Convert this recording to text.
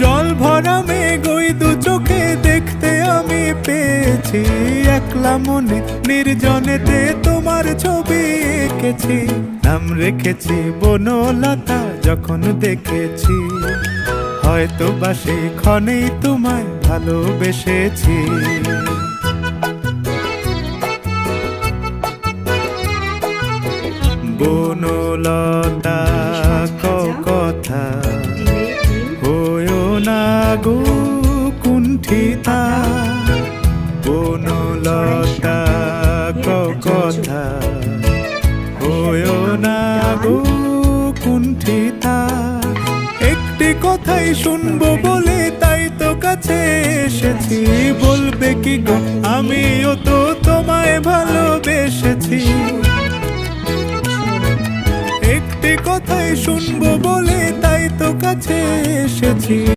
জল ভরা মেঘ ওই দু চোখে দেখতে আমি পেয়েছি, একলা মনে নির্জনেতে তোমার ছবি এঁকেছি। নাম রেখেছি বনলতা যখন দেখেছি, হয়তো বা সেই ক্ষণেই তোমায় ভালোবেসেছি। বনলতা কথা হয়ো না গো কুণ্ঠিতা, বনলতা কথা হয়ো না গো কুণ্ঠিতা। একটি কথাই শুনবো বলে তাই তো কাছে এসেছি, বলবে কি গো আমিও তো তোমায় ভালোবেসেছি। একটি কথাই শুনবো বলে তাই তো কাছে এসেছি।